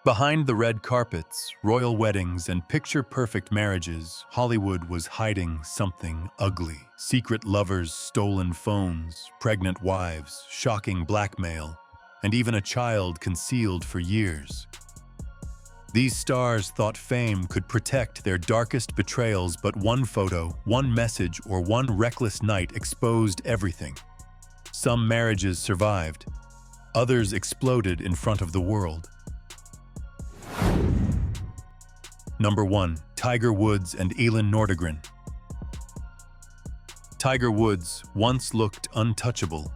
Behind the red carpets, royal weddings, and picture-perfect marriages, Hollywood was hiding something ugly. Secret lovers, stolen phones, pregnant wives, shocking blackmail, and even a child concealed for years. These stars thought fame could protect their darkest betrayals, but one photo, one message, or one reckless night exposed everything. Some marriages survived, others exploded in front of the world. Number 1. Tiger Woods and Elin Nordegren. Tiger Woods once looked untouchable.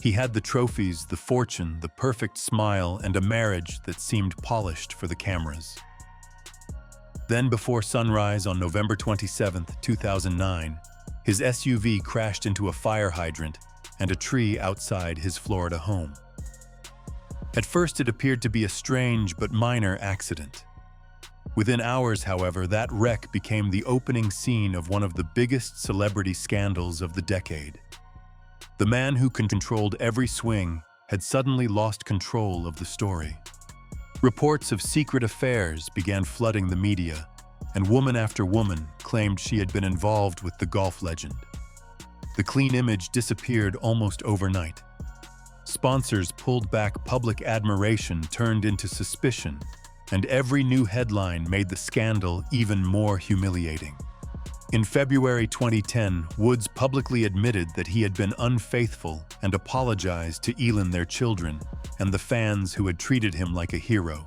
He had the trophies, the fortune, the perfect smile, and a marriage that seemed polished for the cameras. Then, before sunrise on November 27, 2009, his SUV crashed into a fire hydrant and a tree outside his Florida home. At first, it appeared to be a strange but minor accident. Within hours, however, that wreck became the opening scene of one of the biggest celebrity scandals of the decade. The man who controlled every swing had suddenly lost control of the story. Reports of secret affairs began flooding the media, and woman after woman claimed she had been involved with the golf legend. The clean image disappeared almost overnight. Sponsors pulled back, public admiration turned into suspicion, and every new headline made the scandal even more humiliating. In February 2010, Woods publicly admitted that he had been unfaithful and apologized to Elin, their children, and the fans who had treated him like a hero.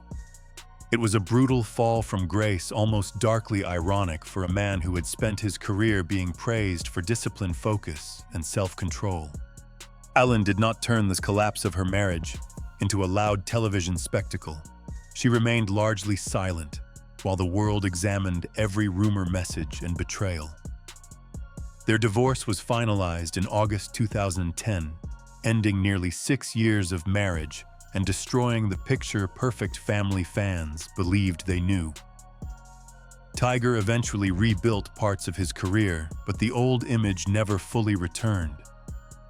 It was a brutal fall from grace, almost darkly ironic for a man who had spent his career being praised for discipline, focus, and self-control. Elin did not turn this collapse of her marriage into a loud television spectacle. She remained largely silent, while the world examined every rumor, message, and betrayal. Their divorce was finalized in August 2010, ending nearly 6 years of marriage and destroying the picture-perfect family fans believed they knew. Tiger eventually rebuilt parts of his career, but the old image never fully returned.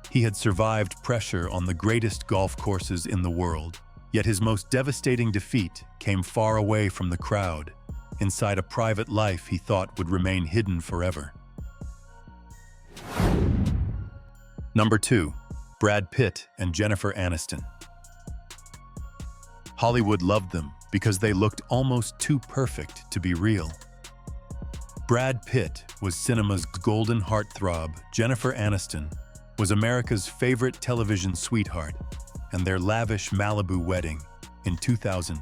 He had survived pressure on the greatest golf courses in the world, yet his most devastating defeat came far away from the crowd, inside a private life he thought would remain hidden forever. Number 2. Brad Pitt and Jennifer Aniston. Hollywood loved them because they looked almost too perfect to be real. Brad Pitt was cinema's golden heartthrob. Jennifer Aniston was America's favorite television sweetheart, and their lavish Malibu wedding in 2000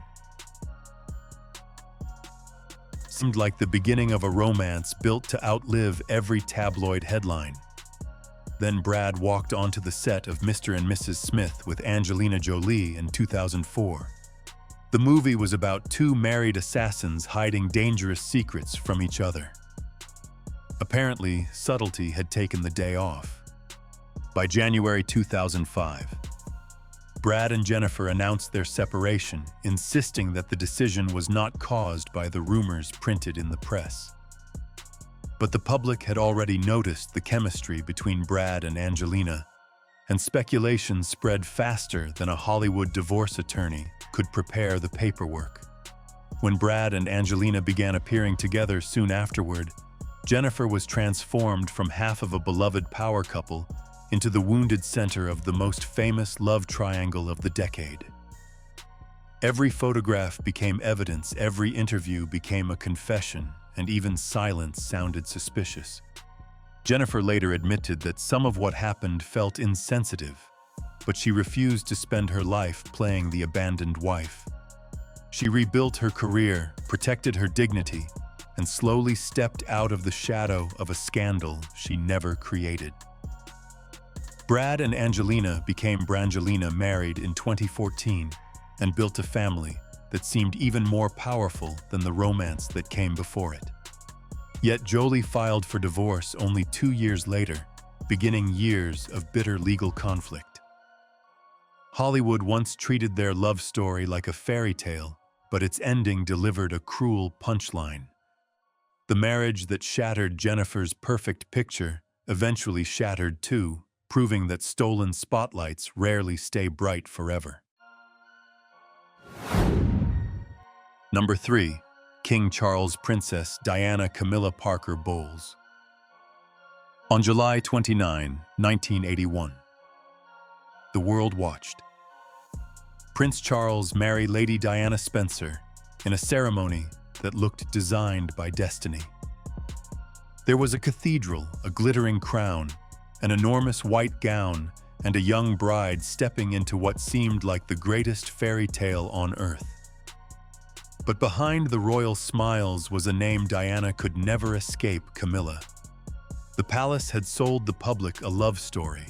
seemed like the beginning of a romance built to outlive every tabloid headline. Then Brad walked onto the set of Mr. and Mrs. Smith with Angelina Jolie in 2004. The movie was about two married assassins hiding dangerous secrets from each other. Apparently, subtlety had taken the day off. By January 2005, Brad and Jennifer announced their separation, insisting that the decision was not caused by the rumors printed in the press. But the public had already noticed the chemistry between Brad and Angelina, and speculation spread faster than a Hollywood divorce attorney could prepare the paperwork. When Brad and Angelina began appearing together soon afterward, Jennifer was transformed from half of a beloved power couple into the wounded center of the most famous love triangle of the decade. Every photograph became evidence, every interview became a confession, and even silence sounded suspicious. Jennifer later admitted that some of what happened felt insensitive, but she refused to spend her life playing the abandoned wife. She rebuilt her career, protected her dignity, and slowly stepped out of the shadow of a scandal she never created. Brad and Angelina became Brangelina, married in 2014, and built a family that seemed even more powerful than the romance that came before it. Yet Jolie filed for divorce only 2 years later, beginning years of bitter legal conflict. Hollywood once treated their love story like a fairy tale, but its ending delivered a cruel punchline. The marriage that shattered Jennifer's perfect picture eventually shattered too, proving that stolen spotlights rarely stay bright forever. Number 3. King Charles Princess Diana Camilla Parker Bowles. On July 29, 1981, the world watched. Prince Charles married Lady Diana Spencer in a ceremony that looked designed by destiny. There was a cathedral, a glittering crown, an enormous white gown, and a young bride stepping into what seemed like the greatest fairy tale on earth. But behind the royal smiles was a name Diana could never escape: Camilla. The palace had sold the public a love story.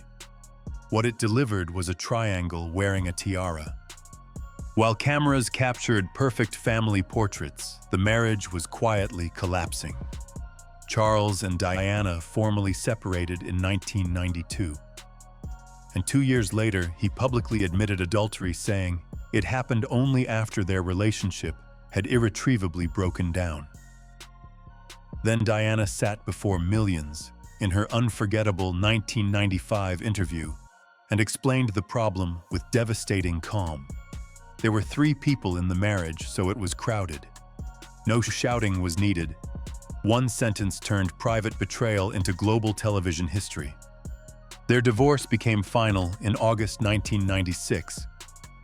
What it delivered was a triangle wearing a tiara. While cameras captured perfect family portraits, the marriage was quietly collapsing. Charles and Diana formally separated in 1992. And 2 years later, he publicly admitted adultery, saying it happened only after their relationship had irretrievably broken down. Then Diana sat before millions in her unforgettable 1995 interview and explained the problem with devastating calm. There were 3 people in the marriage, so it was crowded. No shouting was needed. One sentence turned private betrayal into global television history. Their divorce became final in August 1996,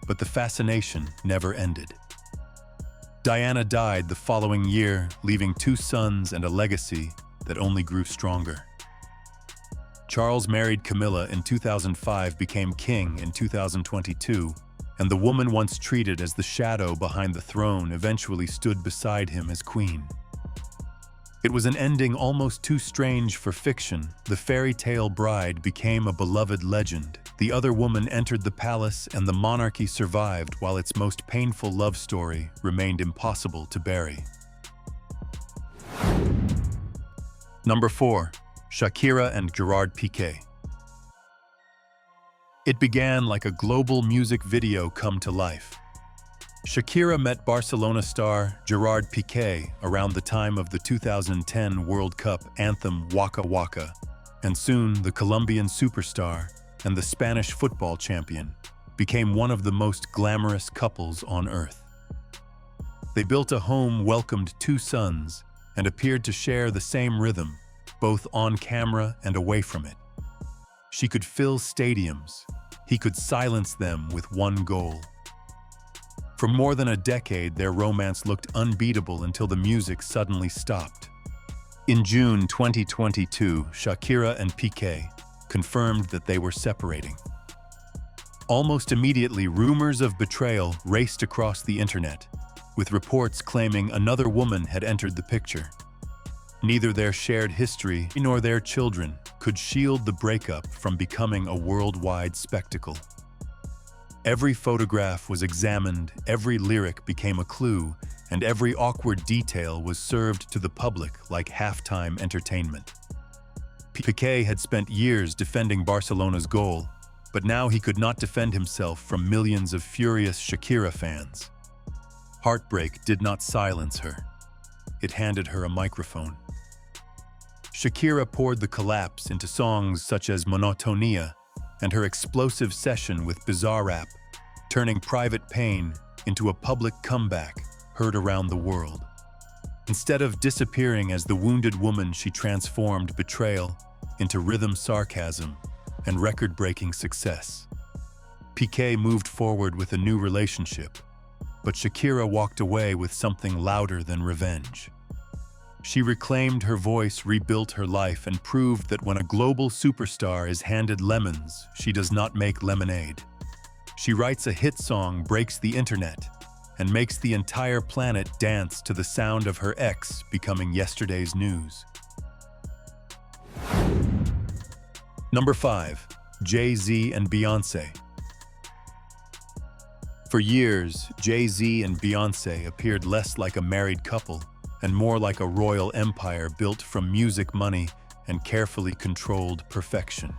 but the fascination never ended. Diana died the following year, leaving 2 sons and a legacy that only grew stronger. Charles married Camilla in 2005, became king in 2022, and the woman once treated as the shadow behind the throne eventually stood beside him as queen. It was an ending almost too strange for fiction. The fairy tale bride became a beloved legend. The other woman entered the palace, and the monarchy survived while its most painful love story remained impossible to bury. Number 4. Shakira and Gerard Piqué. It began like a global music video come to life. Shakira met Barcelona star Gerard Piqué around the time of the 2010 World Cup anthem Waka Waka, and soon the Colombian superstar and the Spanish football champion became one of the most glamorous couples on earth. They built a home, welcomed 2 sons, and appeared to share the same rhythm, both on camera and away from it. She could fill stadiums. He could silence them with one goal. For more than a decade, their romance looked unbeatable until the music suddenly stopped. In June 2022, Shakira and Piqué confirmed that they were separating. Almost immediately, rumors of betrayal raced across the internet, with reports claiming another woman had entered the picture. Neither their shared history nor their children could shield the breakup from becoming a worldwide spectacle. Every photograph was examined, every lyric became a clue, and every awkward detail was served to the public like halftime entertainment. Piqué had spent years defending Barcelona's goal, but now he could not defend himself from millions of furious Shakira fans. Heartbreak did not silence her. It handed her a microphone. Shakira poured the collapse into songs such as Monotonia and her explosive session with Bizarrap, turning private pain into a public comeback heard around the world. Instead of disappearing as the wounded woman, she transformed betrayal into rhythm, sarcasm, and record-breaking success. Piqué moved forward with a new relationship, but Shakira walked away with something louder than revenge. She reclaimed her voice, rebuilt her life, and proved that when a global superstar is handed lemons, she does not make lemonade. She writes a hit song, breaks the internet, and makes the entire planet dance to the sound of her ex becoming yesterday's news. Number 5. Jay-Z and Beyoncé. For years, Jay-Z and Beyoncé appeared less like a married couple and more like a royal empire built from music, money, and carefully controlled perfection.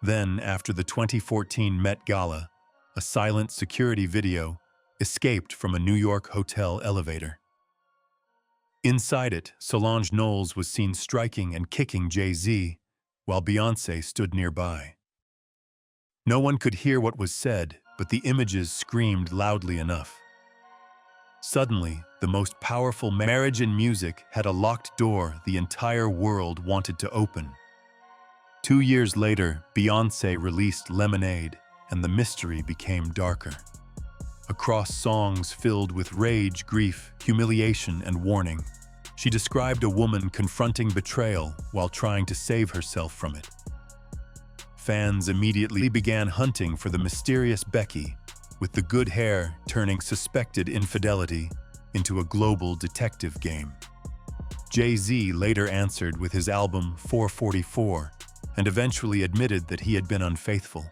Then, after the 2014 Met Gala, a silent security video escaped from a New York hotel elevator. Inside it, Solange Knowles was seen striking and kicking Jay-Z, while Beyoncé stood nearby. No one could hear what was said, but the images screamed loudly enough. Suddenly, the most powerful marriage in music had a locked door the entire world wanted to open. 2 years later, Beyoncé released Lemonade, and the mystery became darker. Across songs filled with rage, grief, humiliation, and warning, she described a woman confronting betrayal while trying to save herself from it. Fans immediately began hunting for the mysterious Becky, with the good hair turning suspected infidelity into a global detective game. Jay-Z later answered with his album 444 and eventually admitted that he had been unfaithful.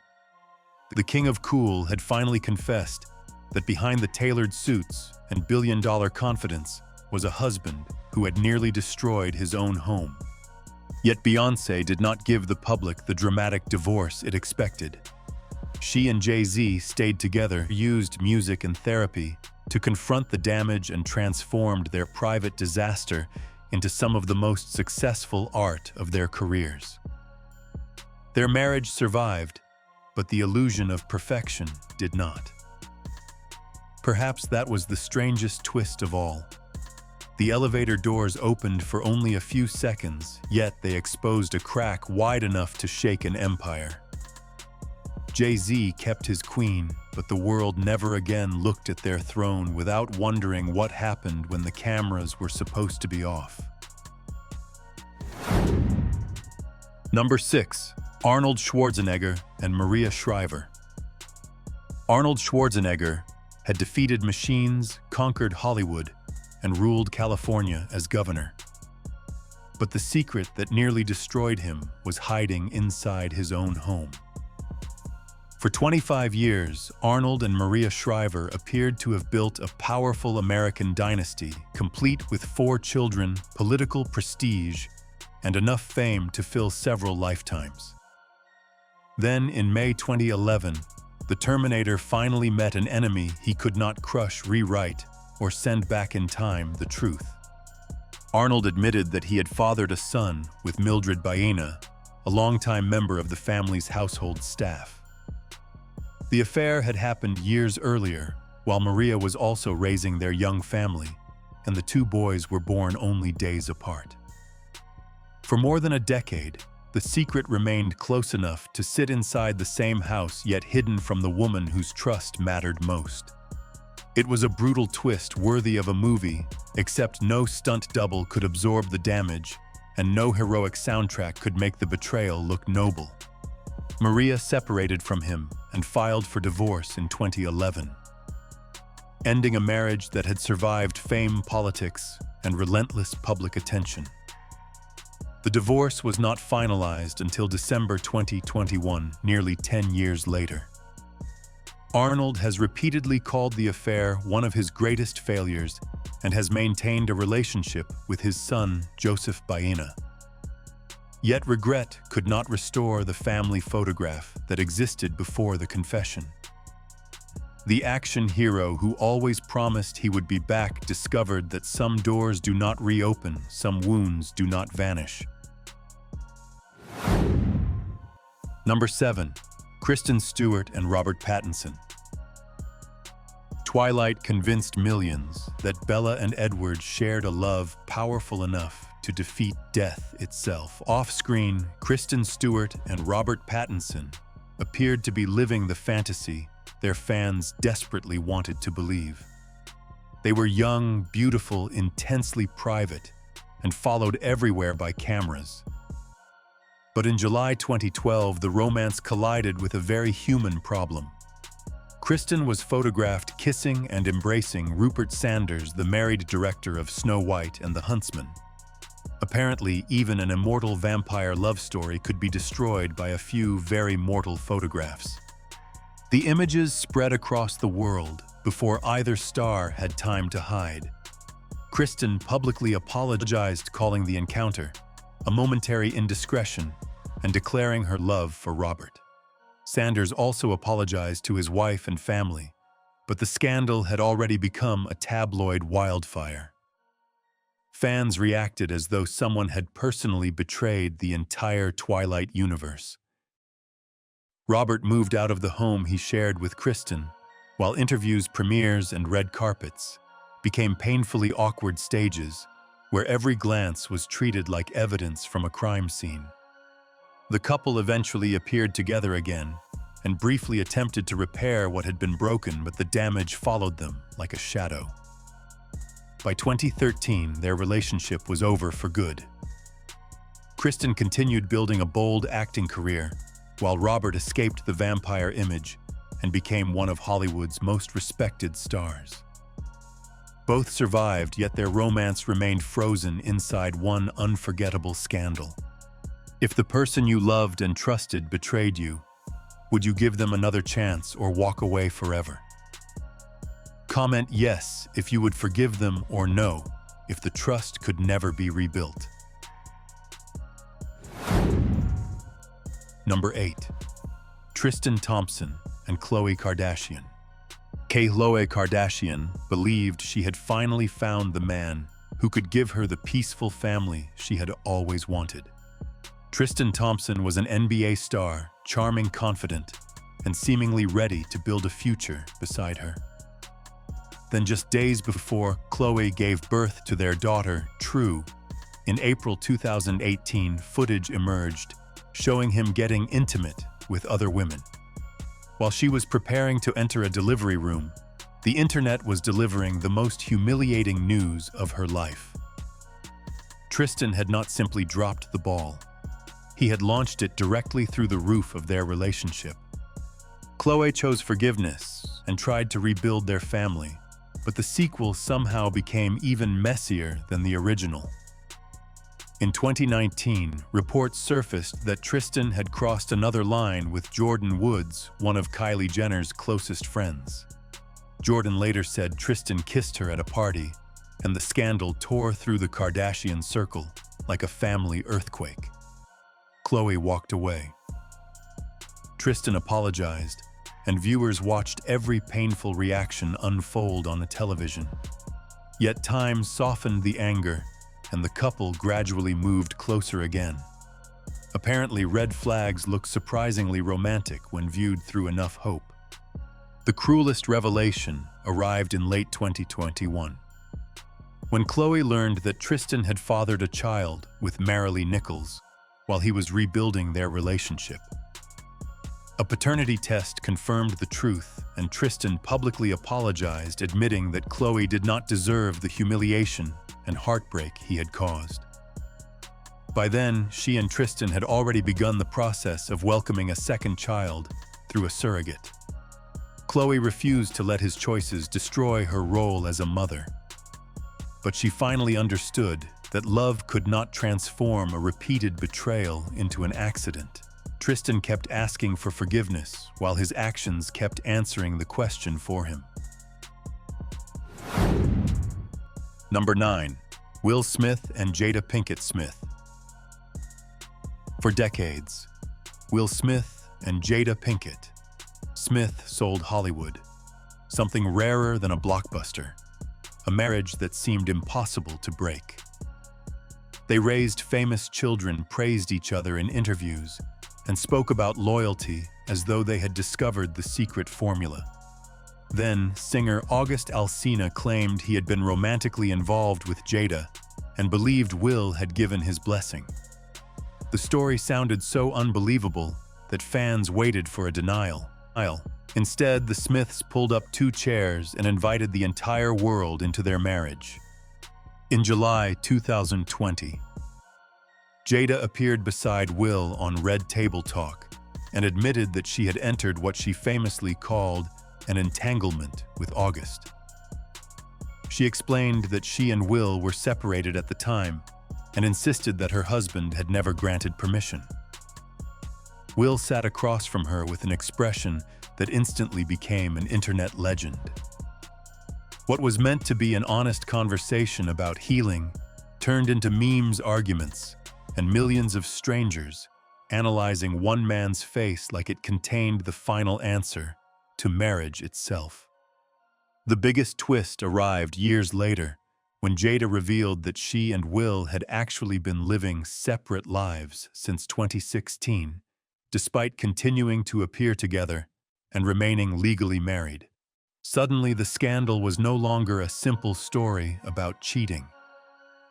The King of Cool had finally confessed that behind the tailored suits and billion-dollar confidence was a husband who had nearly destroyed his own home. Yet Beyoncé did not give the public the dramatic divorce it expected. She and Jay-Z stayed together, used music and therapy to confront the damage, and transformed their private disaster into some of the most successful art of their careers. Their marriage survived, but the illusion of perfection did not. Perhaps that was the strangest twist of all. The elevator doors opened for only a few seconds, yet they exposed a crack wide enough to shake an empire. Jay-Z kept his queen, but the world never again looked at their throne without wondering what happened when the cameras were supposed to be off. Number 6. Arnold Schwarzenegger and Maria Shriver. Arnold Schwarzenegger had defeated machines, conquered Hollywood, and ruled California as governor. But the secret that nearly destroyed him was hiding inside his own home. For 25 years, Arnold and Maria Shriver appeared to have built a powerful American dynasty, complete with 4 children, political prestige, and enough fame to fill several lifetimes. Then, in May 2011, the Terminator finally met an enemy he could not crush, rewrite, or send back in time: the truth. Arnold admitted that he had fathered a son with Mildred Baena, a longtime member of the family's household staff. The affair had happened years earlier, while Maria was also raising their young family, and the 2 boys were born only days apart. For more than a decade, the secret remained close enough to sit inside the same house, yet hidden from the woman whose trust mattered most. It was a brutal twist worthy of a movie, except no stunt double could absorb the damage, and no heroic soundtrack could make the betrayal look noble. Maria separated from him and filed for divorce in 2011, ending a marriage that had survived fame, politics, and relentless public attention. The divorce was not finalized until December 2021, nearly 10 years later. Arnold has repeatedly called the affair one of his greatest failures and has maintained a relationship with his son, Joseph Baena. Yet regret could not restore the family photograph that existed before the confession. The action hero who always promised he would be back discovered that some doors do not reopen, some wounds do not vanish. Number 7. Kristen Stewart and Robert Pattinson. Twilight convinced millions that Bella and Edward shared a love powerful enough to defeat death itself. Off-screen, Kristen Stewart and Robert Pattinson appeared to be living the fantasy their fans desperately wanted to believe. They were young, beautiful, intensely private, and followed everywhere by cameras. But in July 2012, the romance collided with a very human problem. Kristen was photographed kissing and embracing Rupert Sanders, the married director of Snow White and the Huntsman. Apparently, even an immortal vampire love story could be destroyed by a few very mortal photographs. The images spread across the world before either star had time to hide. Kristen publicly apologized, calling the encounter a momentary indiscretion and declaring her love for Robert. Sanders also apologized to his wife and family, but the scandal had already become a tabloid wildfire. Fans reacted as though someone had personally betrayed the entire Twilight universe. Robert moved out of the home he shared with Kristen, while interviews, premieres, and red carpets became painfully awkward stages where every glance was treated like evidence from a crime scene. The couple eventually appeared together again and briefly attempted to repair what had been broken, but the damage followed them like a shadow. By 2013, their relationship was over for good. Kristen continued building a bold acting career, while Robert escaped the vampire image and became one of Hollywood's most respected stars. Both survived, yet their romance remained frozen inside one unforgettable scandal. If the person you loved and trusted betrayed you, would you give them another chance or walk away forever? Comment yes if you would forgive them, or no if the trust could never be rebuilt. Number 8. Tristan Thompson and Khloe Kardashian. Khloe Kardashian believed she had finally found the man who could give her the peaceful family she had always wanted. Tristan Thompson was an NBA star, charming, confident, and seemingly ready to build a future beside her. Then just days before Khloe gave birth to their daughter, True, in April 2018, footage emerged showing him getting intimate with other women. While she was preparing to enter a delivery room, the internet was delivering the most humiliating news of her life. Tristan had not simply dropped the ball. He had launched it directly through the roof of their relationship. Khloe chose forgiveness and tried to rebuild their family, but the sequel somehow became even messier than the original. In 2019, reports surfaced that Tristan had crossed another line with Jordan Woods, one of Kylie Jenner's closest friends. Jordan later said Tristan kissed her at a party, and the scandal tore through the Kardashian circle like a family earthquake. Khloe walked away. Tristan apologized, and viewers watched every painful reaction unfold on the television. Yet time softened the anger, and the couple gradually moved closer again. Apparently, red flags look surprisingly romantic when viewed through enough hope. The cruelest revelation arrived in late 2021, when Khloe learned that Tristan had fathered a child with Marilee Nichols while he was rebuilding their relationship. A paternity test confirmed the truth, and Tristan publicly apologized, admitting that Khloe did not deserve the humiliation and heartbreak he had caused. By then, she and Tristan had already begun the process of welcoming a second child through a surrogate. Khloe refused to let his choices destroy her role as a mother. But she finally understood that love could not transform a repeated betrayal into an accident. Tristan kept asking for forgiveness, while his actions kept answering the question for him. Number 9. Will Smith and Jada Pinkett Smith. For decades, Will Smith and Jada Pinkett Smith sold Hollywood, something rarer than a blockbuster, a marriage that seemed impossible to break. They raised famous children, praised each other in interviews, and spoke about loyalty as though they had discovered the secret formula. Then, singer August Alsina claimed he had been romantically involved with Jada and believed Will had given his blessing. The story sounded so unbelievable that fans waited for a denial. Instead, the Smiths pulled up 2 chairs and invited the entire world into their marriage. In July 2020, Jada appeared beside Will on Red Table Talk and admitted that she had entered what she famously called an entanglement with August. She explained that she and Will were separated at the time and insisted that her husband had never granted permission. Will sat across from her with an expression that instantly became an internet legend. What was meant to be an honest conversation about healing turned into memes, arguments, and millions of strangers analyzing one man's face like it contained the final answer to marriage itself. The biggest twist arrived years later, when Jada revealed that she and Will had actually been living separate lives since 2016, despite continuing to appear together and remaining legally married. Suddenly, the scandal was no longer a simple story about cheating.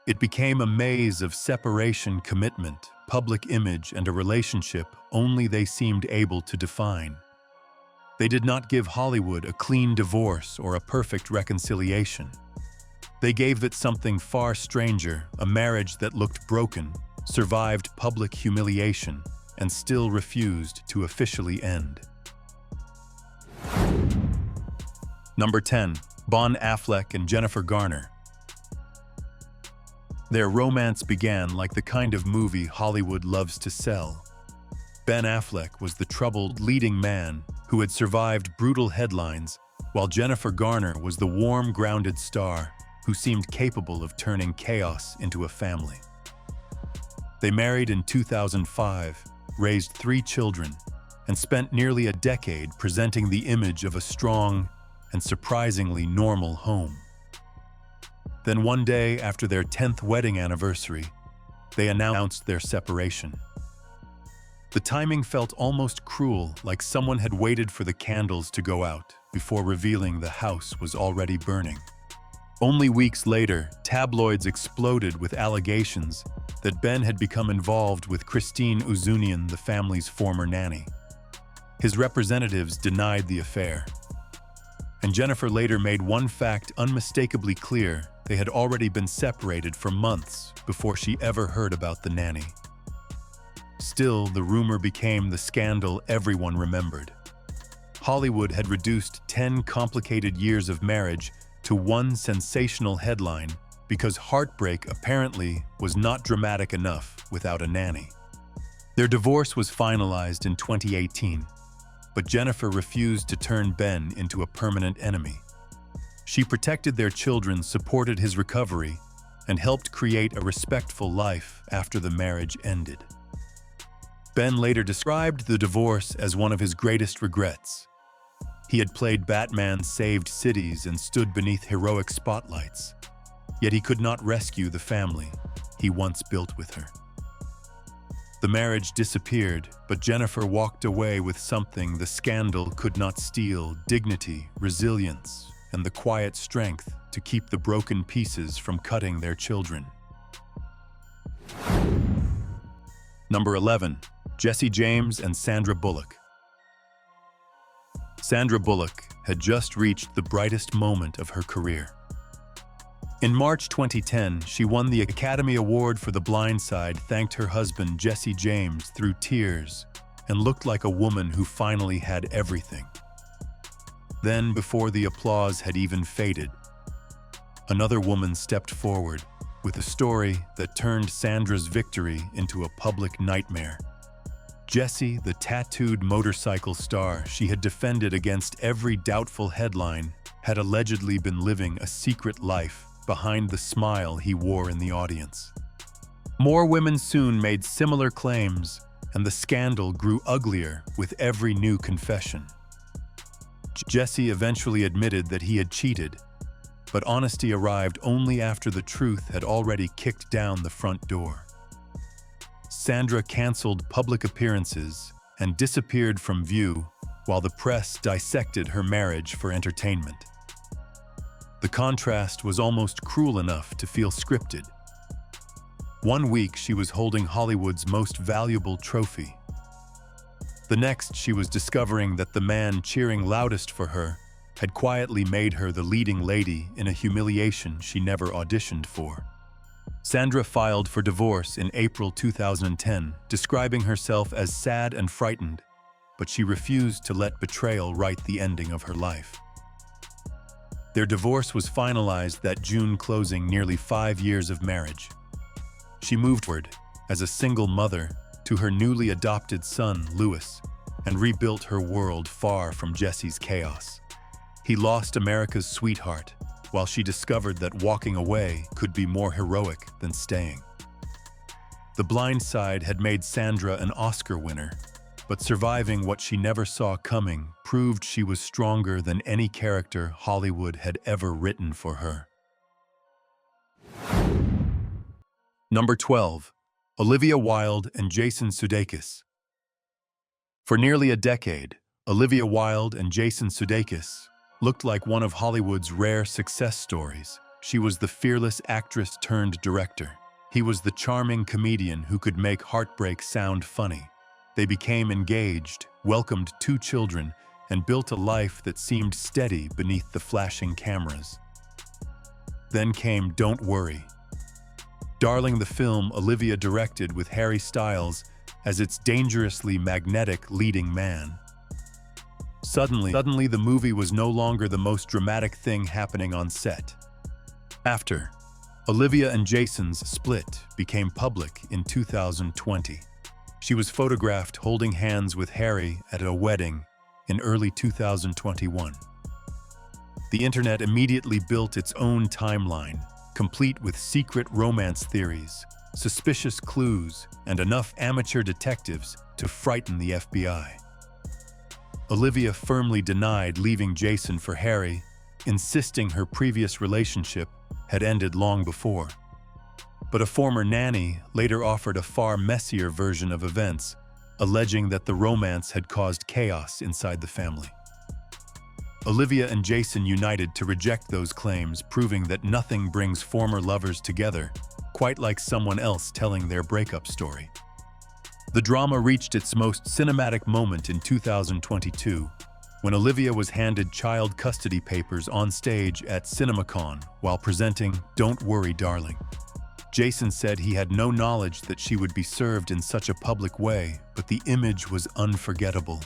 It became a maze of separation, commitment, public image, and a relationship only they seemed able to define. They did not give Hollywood a clean divorce or a perfect reconciliation. They gave it something far stranger, a marriage that looked broken, survived public humiliation, and still refused to officially end. Number 10. Ben Affleck and Jennifer Garner. Their romance began like the kind of movie Hollywood loves to sell. Ben Affleck was the troubled leading man who had survived brutal headlines, while Jennifer Garner was the warm, grounded star who seemed capable of turning chaos into a family. They married in 2005, raised 3 children, and spent nearly a decade presenting the image of a strong and surprisingly normal home. Then one day, after their 10th wedding anniversary, they announced their separation. The timing felt almost cruel, like someone had waited for the candles to go out before revealing the house was already burning. Only weeks later, tabloids exploded with allegations that Ben had become involved with Christine Uzunian, the family's former nanny. His representatives denied the affair. And Jennifer later made one fact unmistakably clear: they had already been separated for months before she ever heard about the nanny. Still, the rumor became the scandal everyone remembered. Hollywood had reduced 10 complicated years of marriage to one sensational headline because heartbreak apparently was not dramatic enough without a nanny. Their divorce was finalized in 2018, but Jennifer refused to turn Ben into a permanent enemy. She protected their children, supported his recovery, and helped create a respectful life after the marriage ended. Ben later described the divorce as one of his greatest regrets. He had played Batman, saved cities, and stood beneath heroic spotlights. Yet he could not rescue the family he once built with her. The marriage disappeared, but Jennifer walked away with something the scandal could not steal: dignity, resilience, and the quiet strength to keep the broken pieces from cutting their children. Number 11. Jesse James and Sandra Bullock. Sandra Bullock had just reached the brightest moment of her career. In March 2010, she won the Academy Award for The Blind Side, thanked her husband Jesse James through tears, and looked like a woman who finally had everything. Then, before the applause had even faded, another woman stepped forward with a story that turned Sandra's victory into a public nightmare. Jessie, the tattooed motorcycle star she had defended against every doubtful headline, had allegedly been living a secret life behind the smile he wore in the audience. More women soon made similar claims, and the scandal grew uglier with every new confession. Jesse eventually admitted that he had cheated, but honesty arrived only after the truth had already kicked down the front door. Sandra canceled public appearances and disappeared from view while the press dissected her marriage for entertainment. The contrast was almost cruel enough to feel scripted. One week she was holding Hollywood's most valuable trophy. The next she was discovering that the man cheering loudest for her had quietly made her the leading lady in a humiliation she never auditioned for. Sandra filed for divorce in April 2010, describing herself as sad and frightened, but she refused to let betrayal write the ending of her life. Their divorce was finalized that June, closing nearly 5 years of marriage. She moved forward as a single mother to her newly adopted son, Louis, and rebuilt her world far from Jesse's chaos. He lost America's sweetheart, while she discovered that walking away could be more heroic than staying. The Blind Side had made Sandra an Oscar winner, but surviving what she never saw coming proved she was stronger than any character Hollywood had ever written for her. Number 12. Olivia Wilde and Jason Sudeikis. For nearly a decade, Olivia Wilde and Jason Sudeikis looked like one of Hollywood's rare success stories. She was the fearless actress turned director. He was the charming comedian who could make heartbreak sound funny. They became engaged, welcomed 2 children, and built a life that seemed steady beneath the flashing cameras. Then came Don't Worry. Darling, the film Olivia directed with Harry Styles as its dangerously magnetic leading man. Suddenly, the movie was no longer the most dramatic thing happening on set. After Olivia and Jason's split became public in 2020. She was photographed holding hands with Harry at a wedding in early 2021. The internet immediately built its own timeline, complete with secret romance theories, suspicious clues, and enough amateur detectives to frighten the FBI. Olivia firmly denied leaving Jason for Harry, insisting her previous relationship had ended long before. But a former nanny later offered a far messier version of events, alleging that the romance had caused chaos inside the family. Olivia and Jason united to reject those claims, proving that nothing brings former lovers together, quite like someone else telling their breakup story. The drama reached its most cinematic moment in 2022, when Olivia was handed child custody papers on stage at CinemaCon while presenting Don't Worry, Darling. Jason said he had no knowledge that she would be served in such a public way, but the image was unforgettable.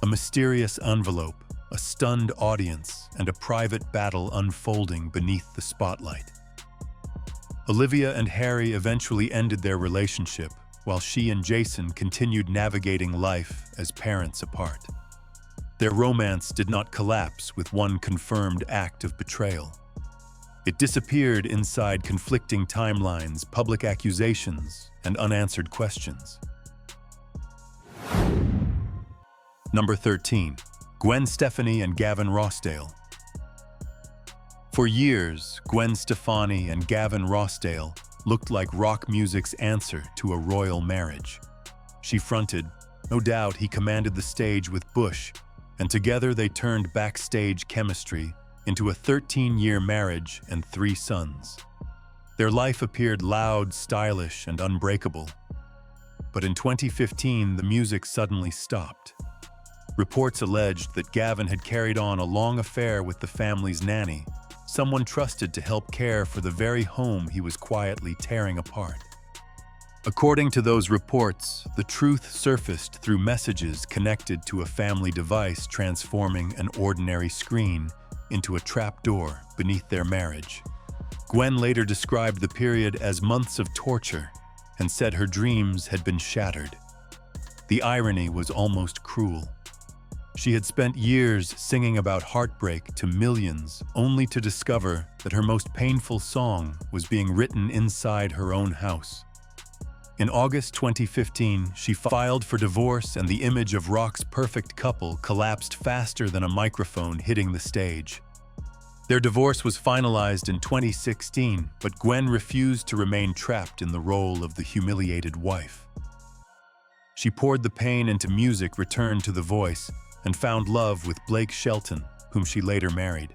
A mysterious envelope, a stunned audience, and a private battle unfolding beneath the spotlight. Olivia and Harry eventually ended their relationship, while she and Jason continued navigating life as parents apart. Their romance did not collapse with one confirmed act of betrayal. It disappeared inside conflicting timelines, public accusations, and unanswered questions. Number 13. Gwen Stefani and Gavin Rossdale. For years, Gwen Stefani and Gavin Rossdale looked like rock music's answer to a royal marriage. She fronted, no doubt he commanded the stage with Bush, and together they turned backstage chemistry into a 13-year marriage and 3 sons. Their life appeared loud, stylish, and unbreakable. But in 2015, the music suddenly stopped. Reports alleged that Gavin had carried on a long affair with the family's nanny, someone trusted to help care for the very home he was quietly tearing apart. According to those reports, the truth surfaced through messages connected to a family device transforming an ordinary screen into a trapdoor beneath their marriage. Gwen later described the period as months of torture and said her dreams had been shattered. The irony was almost cruel. She had spent years singing about heartbreak to millions, only to discover that her most painful song was being written inside her own house. In August 2015, she filed for divorce, and the image of rock's perfect couple collapsed faster than a microphone hitting the stage. Their divorce was finalized in 2016, but Gwen refused to remain trapped in the role of the humiliated wife. She poured the pain into music, returned to The Voice, and found love with Blake Shelton, whom she later married.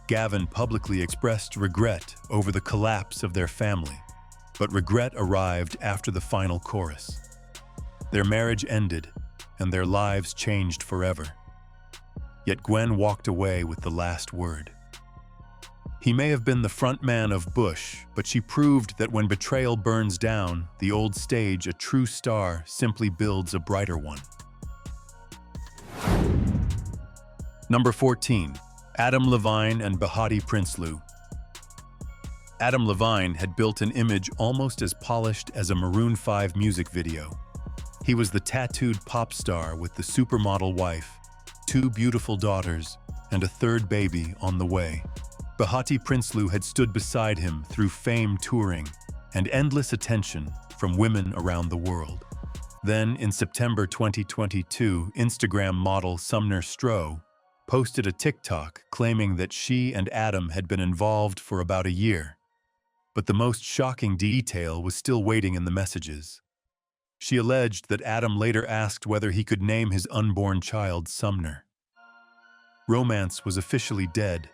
Gavin publicly expressed regret over the collapse of their family, but regret arrived after the final chorus. Their marriage ended, and their lives changed forever. Yet Gwen walked away with the last word. He may have been the frontman of Bush, but she proved that when betrayal burns down the old stage, a true star simply builds a brighter one. Number 14. Adam Levine and Behati Prinsloo. Adam Levine had built an image almost as polished as a Maroon 5 music video. He was the tattooed pop star with the supermodel wife, 2 beautiful daughters, and a 3rd baby on the way. Behati Prinsloo had stood beside him through fame, touring, and endless attention from women around the world. Then, in September 2022, Instagram model Sumner Stroh posted a TikTok claiming that she and Adam had been involved for about a year. But the most shocking detail was still waiting in the messages. She alleged that Adam later asked whether he could name his unborn child Sumner. Romance was officially dead,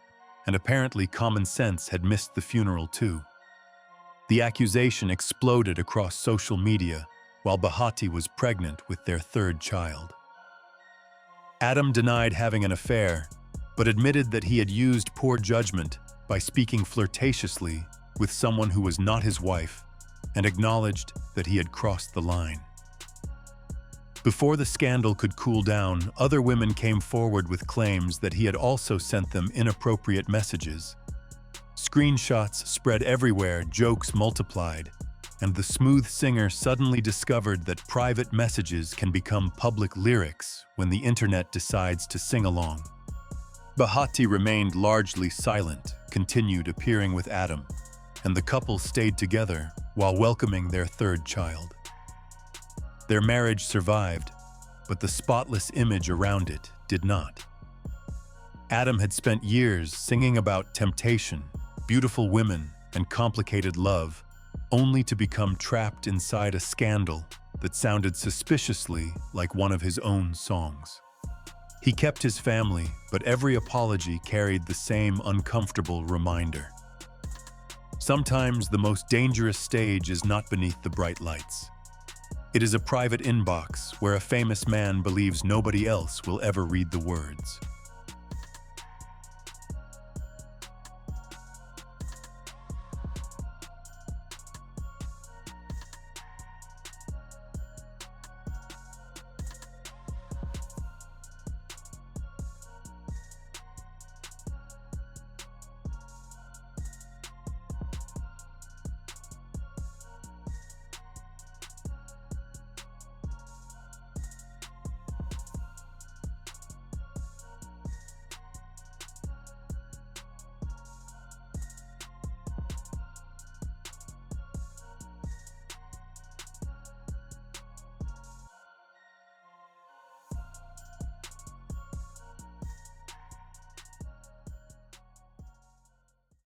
and apparently common sense had missed the funeral too. The accusation exploded across social media while Bahati was pregnant with their third child. Adam denied having an affair, but admitted that he had used poor judgment by speaking flirtatiously with someone who was not his wife, and acknowledged that he had crossed the line. Before the scandal could cool down, other women came forward with claims that he had also sent them inappropriate messages. Screenshots spread everywhere, jokes multiplied, and the smooth singer suddenly discovered that private messages can become public lyrics when the internet decides to sing along. Bahati remained largely silent, continued appearing with Adam, and the couple stayed together while welcoming their third child. Their marriage survived, but the spotless image around it did not. Adam had spent years singing about temptation, beautiful women, and complicated love, only to become trapped inside a scandal that sounded suspiciously like one of his own songs. He kept his family, but every apology carried the same uncomfortable reminder. Sometimes the most dangerous stage is not beneath the bright lights. It is a private inbox where a famous man believes nobody else will ever read the words.